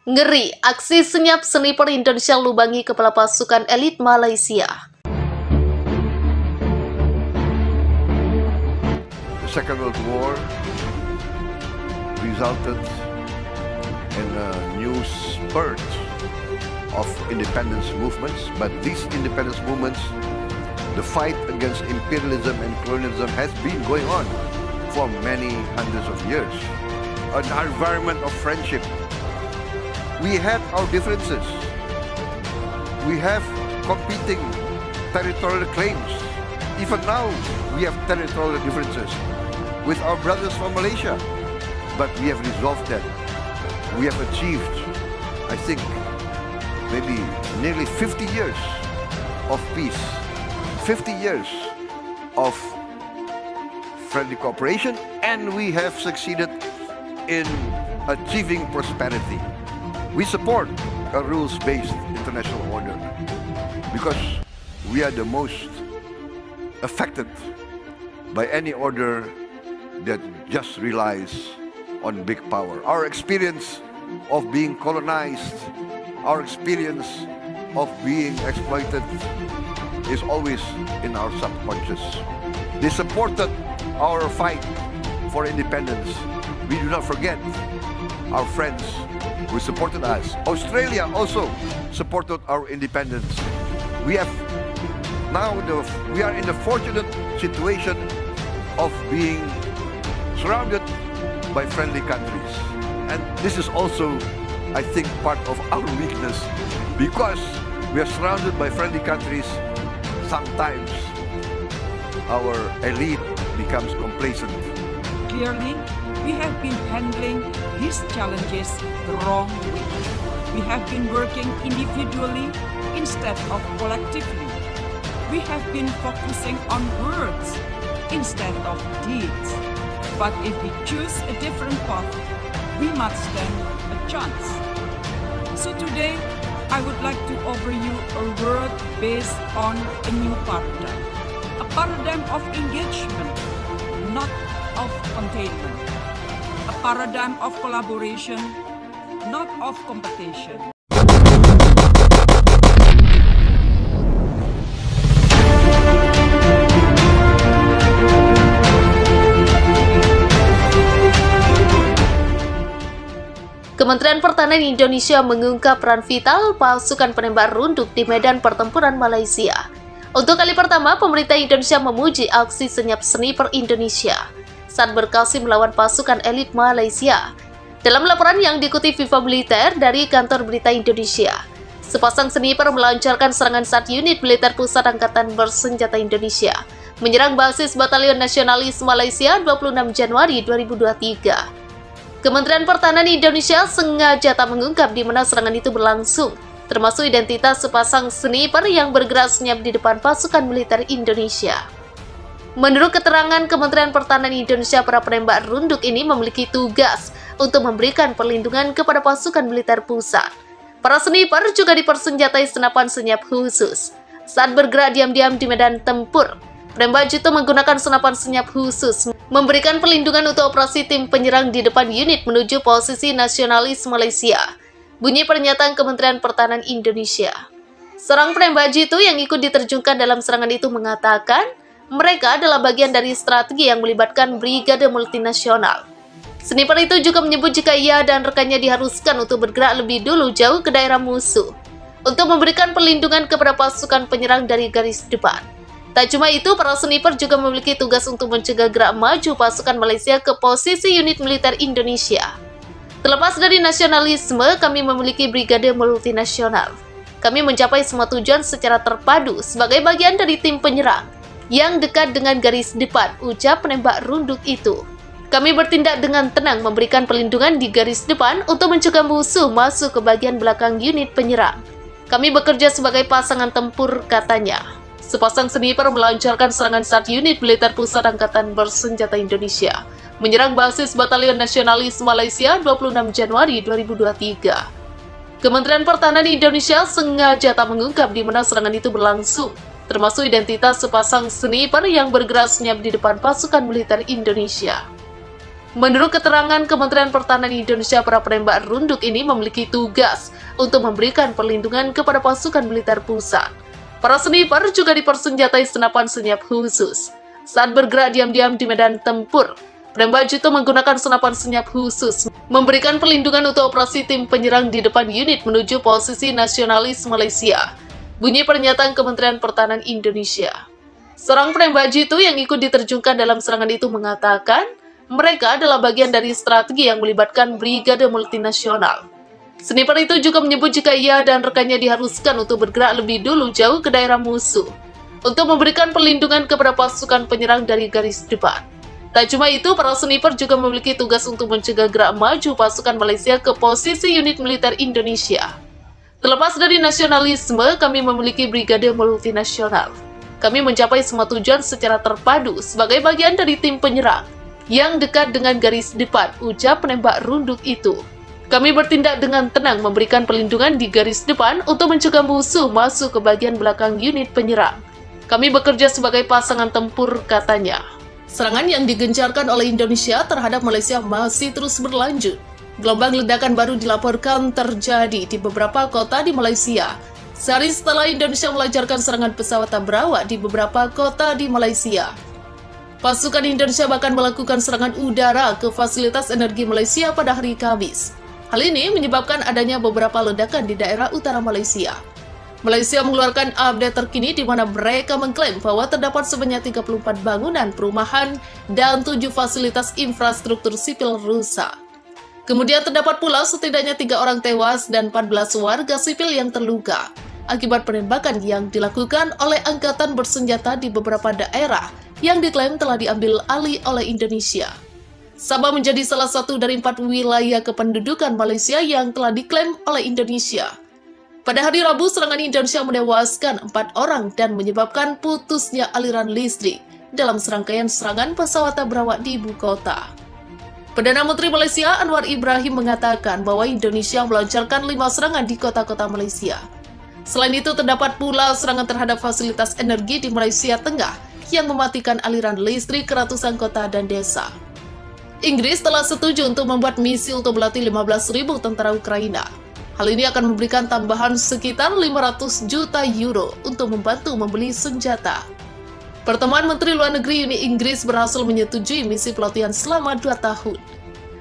Ngeri, aksi senyap sniper Indonesia lubangi kepala pasukan elit Malaysia. The Second World War resulted in a new spurt of independence movements, but these independence movements, the fight against imperialism and colonialism has been going on for many hundreds of years. An environment of friendship. We had our differences. We have competing territorial claims. Even now, we have territorial differences with our brothers from Malaysia. But we have resolved that. We have achieved, I think, maybe nearly 50 years of peace. 50 years of friendly cooperation, and we have succeeded in achieving prosperity. We support a rules-based international order because we are the most affected by any order that just relies on big power. Our experience of being colonized, our experience of being exploited is always in our subconscious. They supported our fight for independence. We do not forget our friends who supported us. Australia also supported our independence. We are in the fortunate situation of being surrounded by friendly countries. And this is also, I think, part of our weakness. Because we are surrounded by friendly countries, sometimes our elite becomes complacent. Clearly, we have been handling these challenges the wrong way. We have been working individually instead of collectively. We have been focusing on words instead of deeds. But if we choose a different path, we must stand a chance. So today, I would like to offer you a word based on a new paradigm. A paradigm of engagement, not of containment. A paradigm of collaboration, not of competition. Kementerian Pertahanan Indonesia mengungkap peran vital pasukan penembak runduk di medan pertempuran Malaysia. Untuk kali pertama, pemerintah Indonesia memuji aksi senyap sniper Indonesia saat berkasi melawan pasukan elit Malaysia. Dalam laporan yang diikuti Viva Militer dari Kantor Berita Indonesia, sepasang sniper melancarkan serangan saat unit militer pusat Angkatan Bersenjata Indonesia menyerang basis Batalion Nasionalis Malaysia 26 Januari 2023. Kementerian Pertahanan Indonesia sengaja tak mengungkap di mana serangan itu berlangsung, termasuk identitas sepasang sniper yang bergerak senyap di depan pasukan militer Indonesia. Menurut keterangan Kementerian Pertahanan Indonesia, para penembak runduk ini memiliki tugas untuk memberikan perlindungan kepada pasukan militer pusat. Para sniper juga dipersenjatai senapan senyap khusus. Saat bergerak diam-diam di medan tempur, penembak jitu menggunakan senapan senyap khusus, memberikan perlindungan untuk operasi tim penyerang di depan unit menuju posisi nasionalis Malaysia. Bunyi pernyataan Kementerian Pertahanan Indonesia. Seorang penembak jitu yang ikut diterjunkan dalam serangan itu mengatakan, mereka adalah bagian dari strategi yang melibatkan brigade multinasional. Sniper itu juga menyebut jika ia dan rekannya diharuskan untuk bergerak lebih dulu jauh ke daerah musuh untuk memberikan perlindungan kepada pasukan penyerang dari garis depan. Tak cuma itu, para sniper juga memiliki tugas untuk mencegah gerak maju pasukan Malaysia ke posisi unit militer Indonesia. Terlepas dari nasionalisme, kami memiliki brigade multinasional. Kami mencapai semua tujuan secara terpadu sebagai bagian dari tim penyerang yang dekat dengan garis depan, ucap penembak runduk itu. Kami bertindak dengan tenang memberikan perlindungan di garis depan untuk mencegah musuh masuk ke bagian belakang unit penyerang. Kami bekerja sebagai pasangan tempur, katanya. Sepasang sniper melancarkan serangan saat unit militer pusat Angkatan Bersenjata Indonesia menyerang basis Batalion Nasionalis Malaysia 26 Januari 2023. Kementerian Pertahanan Indonesia sengaja tak mengungkap di mana serangan itu berlangsung, termasuk identitas sepasang sniper yang bergerak senyap di depan pasukan militer Indonesia. Menurut keterangan Kementerian Pertahanan Indonesia, para penembak runduk ini memiliki tugas untuk memberikan perlindungan kepada pasukan militer pusat. Para sniper juga dipersenjatai senapan senyap khusus. Saat bergerak diam-diam di medan tempur, penembak jitu menggunakan senapan senyap khusus, memberikan perlindungan untuk operasi tim penyerang di depan unit menuju posisi nasionalis Malaysia. Bunyi pernyataan Kementerian Pertahanan Indonesia. Seorang penembak jitu yang ikut diterjunkan dalam serangan itu mengatakan, mereka adalah bagian dari strategi yang melibatkan brigade multinasional. Sniper itu juga menyebut jika ia dan rekannya diharuskan untuk bergerak lebih dulu jauh ke daerah musuh untuk memberikan perlindungan kepada pasukan penyerang dari garis depan. Tak cuma itu, para sniper juga memiliki tugas untuk mencegah gerak maju pasukan Malaysia ke posisi unit militer Indonesia. Terlepas dari nasionalisme, kami memiliki brigade multinasional. Kami mencapai semua tujuan secara terpadu sebagai bagian dari tim penyerang yang dekat dengan garis depan, ucap penembak runduk itu. Kami bertindak dengan tenang memberikan perlindungan di garis depan untuk mencegah musuh masuk ke bagian belakang unit penyerang. Kami bekerja sebagai pasangan tempur, katanya. Serangan yang digencarkan oleh Indonesia terhadap Malaysia masih terus berlanjut. Gelombang ledakan baru dilaporkan terjadi di beberapa kota di Malaysia. Sehari setelah Indonesia melancarkan serangan pesawat tak berawak di beberapa kota di Malaysia. Pasukan Indonesia bahkan melakukan serangan udara ke fasilitas energi Malaysia pada hari Kamis. Hal ini menyebabkan adanya beberapa ledakan di daerah utara Malaysia. Malaysia mengeluarkan update terkini di mana mereka mengklaim bahwa terdapat sebanyak 34 bangunan perumahan dan 7 fasilitas infrastruktur sipil rusak. Kemudian terdapat pula setidaknya 3 orang tewas dan 14 warga sipil yang terluka akibat penembakan yang dilakukan oleh angkatan bersenjata di beberapa daerah yang diklaim telah diambil alih oleh Indonesia. Sabah menjadi salah satu dari 4 wilayah kependudukan Malaysia yang telah diklaim oleh Indonesia. Pada hari Rabu, serangan Indonesia menewaskan 4 orang dan menyebabkan putusnya aliran listrik dalam serangkaian serangan pesawat tak berawak di ibu kota. Perdana Menteri Malaysia Anwar Ibrahim mengatakan bahwa Indonesia melancarkan 5 serangan di kota-kota Malaysia. Selain itu, terdapat pula serangan terhadap fasilitas energi di Malaysia Tengah yang mematikan aliran listrik ke ratusan kota dan desa. Inggris telah setuju untuk membuat misi untuk melatih 15.000 tentara Ukraina. Hal ini akan memberikan tambahan sekitar 500 juta euro untuk membantu membeli senjata. Pertemuan Menteri Luar Negeri Uni Inggris berhasil menyetujui misi pelatihan selama 2 tahun.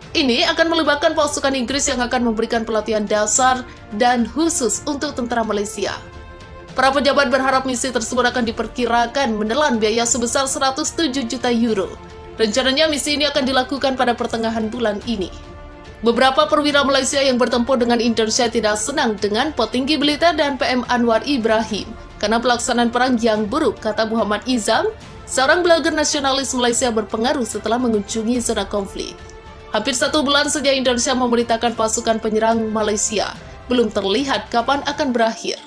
Ini akan melibatkan pasukan Inggris yang akan memberikan pelatihan dasar dan khusus untuk tentara Malaysia. Para pejabat berharap misi tersebut akan diperkirakan menelan biaya sebesar 107 juta euro. Rencananya misi ini akan dilakukan pada pertengahan bulan ini. Beberapa perwira Malaysia yang bertempur dengan Indonesia tidak senang dengan petinggi militer dan PM Anwar Ibrahim karena pelaksanaan perang yang buruk, kata Muhammad Izam, seorang blogger nasionalis Malaysia berpengaruh setelah mengunjungi zona konflik. Hampir 1 bulan sejak Indonesia memerintahkan pasukan penyerang Malaysia, belum terlihat kapan akan berakhir.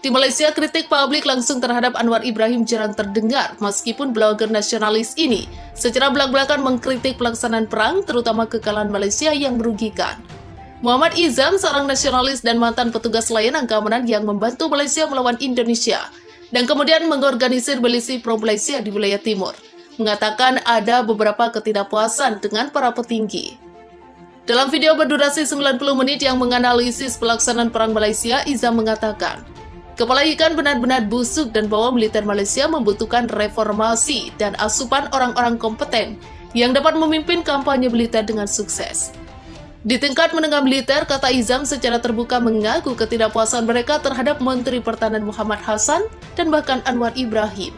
Di Malaysia, kritik publik langsung terhadap Anwar Ibrahim jarang terdengar, meskipun blogger nasionalis ini secara belak-belakan mengkritik pelaksanaan perang, terutama kekalahan Malaysia yang merugikan. Muhammad Izam, seorang nasionalis dan mantan petugas layanan keamanan yang membantu Malaysia melawan Indonesia, dan kemudian mengorganisir milisi pro-Malaysia di wilayah timur, mengatakan ada beberapa ketidakpuasan dengan para petinggi. Dalam video berdurasi 90 menit yang menganalisis pelaksanaan perang Malaysia, Izam mengatakan, kepala ikan benar-benar busuk dan bahwa militer Malaysia membutuhkan reformasi dan asupan orang-orang kompeten yang dapat memimpin kampanye militer dengan sukses. Di tingkat menengah militer, kata Izam secara terbuka mengaku ketidakpuasan mereka terhadap Menteri Pertahanan Muhammad Hassan dan bahkan Anwar Ibrahim.